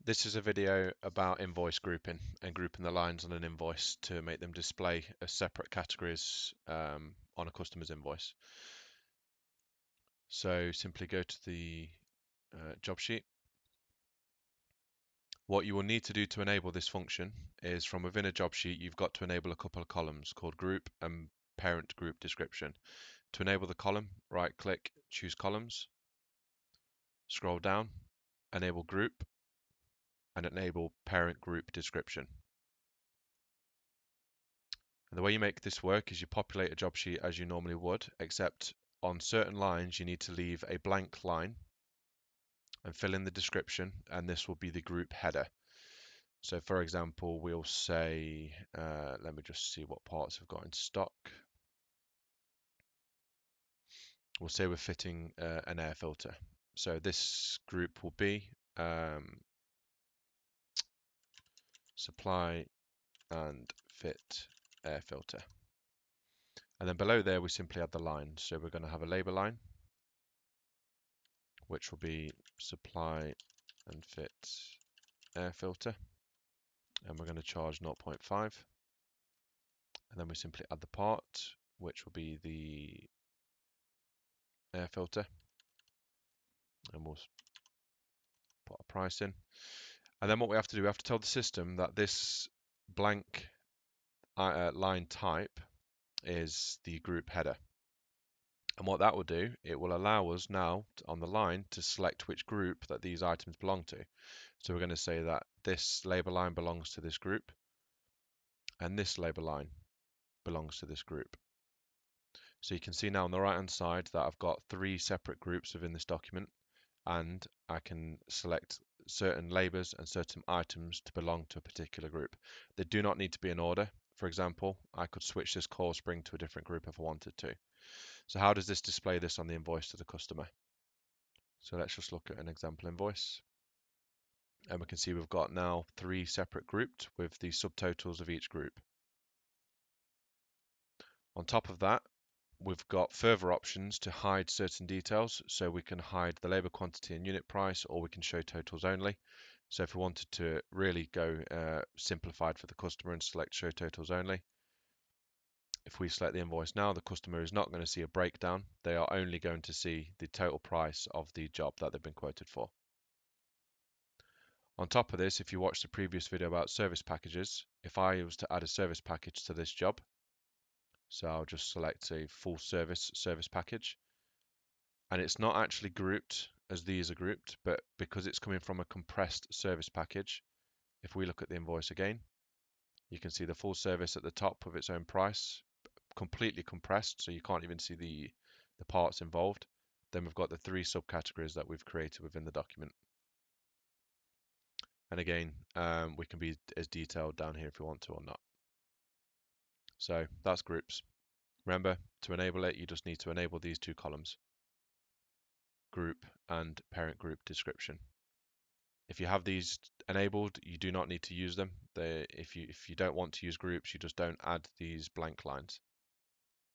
This is a video about invoice grouping and grouping the lines on an invoice to make them display as separate categories on a customer's invoice. So simply go to the job sheet. What you will need to do to enable this function is from within a job sheet, you've got to enable a couple of columns called group and parent group description. To enable the column, right click, choose columns, scroll down, enable group, and enable parent group description. And the way you make this work is you populate a job sheet as you normally would, except on certain lines you need to leave a blank line and fill in the description, and this will be the group header. So for example, we'll say, let me just see what parts have got in stock. We'll say we're fitting an air filter. So this group will be supply and fit air filter. And then below there, we simply add the line. So we're going to have a labor line, which will be supply and fit air filter. And we're going to charge 0.5. And then we simply add the part, which will be the air filter. And we'll put a price in. And then what we have to do, we have to tell the system that this blank line type is the group header. And what that will do, it will allow us now on the line to select which group that these items belong to. So we're going to say that this label line belongs to this group and this label line belongs to this group. So you can see now on the right hand side that I've got 3 separate groups within this document, and I can select certain labels and certain items to belong to a particular group. They do not need to be in order. For example, I could switch this coil spring to a different group if I wanted to. So how does this display this on the invoice to the customer? So let's just look at an example invoice. And we can see we've got now 3 separate groups with the subtotals of each group. On top of that, we've got further options to hide certain details. So we can hide the labor quantity and unit price, or we can show totals only. So if we wanted to really go simplified for the customer and select show totals only, if we select the invoice now, the customer is not going to see a breakdown. They are only going to see the total price of the job that they've been quoted for. On top of this, if you watched the previous video about service packages, if I was to add a service package to this job, so I'll just select a full service package, and it's not actually grouped as these are grouped, but because it's coming from a compressed service package, if we look at the invoice again, you can see the full service at the top with its own price, completely compressed, so you can't even see the parts involved. Then we've got the 3 subcategories that we've created within the document. And again, we can be as detailed down here if we want to or not. So that's groups. Remember, to enable it, you just need to enable these 2 columns, group and parent group description. If you have these enabled, you do not need to use them. If you don't want to use groups, you just don't add these blank lines,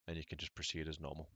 and you can just proceed as normal.